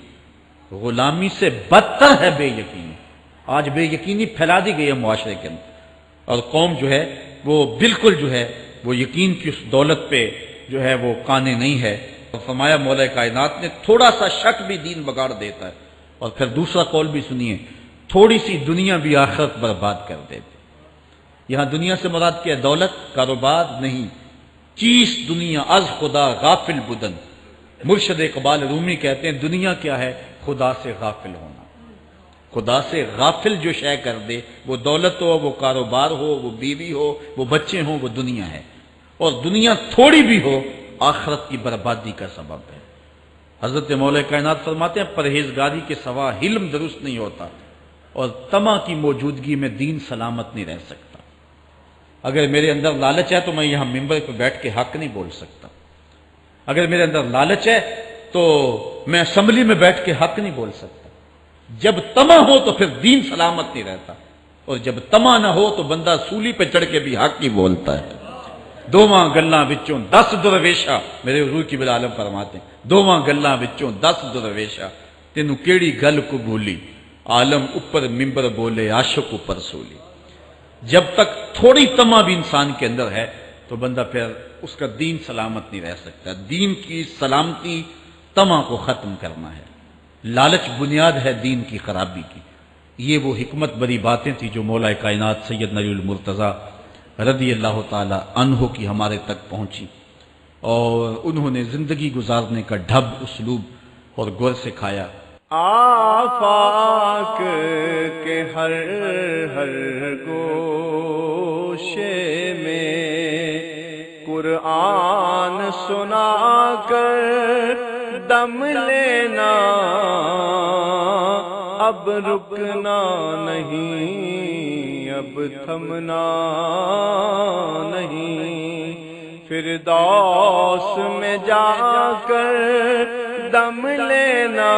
غلامی سے بدتر ہے بے یقینی. آج بے یقینی پھیلا دی گئی ہے معاشرے کے اندر اور قوم جو ہے وہ بالکل جو ہے وہ یقین کی اس دولت پہ جو ہے وہ قانے نہیں ہے. اور فرمایا مولا کائنات نے تھوڑا سا شک بھی دین بگاڑ دیتا ہے. اور پھر دوسرا قول بھی سنیے، تھوڑی سی دنیا بھی آخرت برباد کر دیتے. یہاں دنیا سے مراد کیا ہے؟ دولت، کاروبار نہیں. چیز دنیا از خدا غافل بدن. مرشد اقبال رومی کہتے ہیں دنیا کیا ہے؟ خدا سے غافل ہونا. خدا سے غافل جو شے کر دے، وہ دولت ہو، وہ کاروبار ہو، وہ بیوی ہو، وہ بچے ہوں، وہ دنیا ہے. اور دنیا تھوڑی بھی ہو آخرت کی بربادی کا سبب ہے. حضرت مولا کائنات فرماتے ہیں پرہیزگاری کے سوا علم درست نہیں ہوتا اور طمع کی موجودگی میں دین سلامت نہیں رہ سکتا. اگر میرے اندر لالچ ہے تو میں یہاں ممبر پہ بیٹھ کے حق نہیں بول سکتا. اگر میرے اندر لالچ ہے تو میں اسمبلی میں بیٹھ کے حق نہیں بول سکتا. جب طمع ہو تو پھر دین سلامت نہیں رہتا اور جب طمع نہ ہو تو بندہ سولی پہ چڑھ کے بھی حق ہی بولتا ہے. دوواں گلاں وچوں 10 درویشا، میرے حضور کی بالعالم فرماتے ہیں دوواں گلاں وچوں 10 درویشا، تینوں کیڑی گل کو بولی، عالم اوپر ممبر بولے عاشق اوپر سولی. جب تک تھوڑی طمع بھی انسان کے اندر ہے تو بندہ پھر اس کا دین سلامت نہیں رہ سکتا. دین کی سلامتی طمع کو ختم کرنا ہے. لالچ بنیاد ہے دین کی خرابی کی. یہ وہ حکمت بری باتیں تھیں جو مولا کائنات سید نبی المرتضیٰ رضی اللہ تعالی عنہ کی ہمارے تک پہنچی اور انہوں نے زندگی گزارنے کا ڈھب، اسلوب اور گر سکھایا. آفاق کے ہر ہر گوشے میں قرآن سنا کر دم لینا، اب رکنا نہیں، اب تھمنا نہیں، فردوس میں جا کر دم لینا،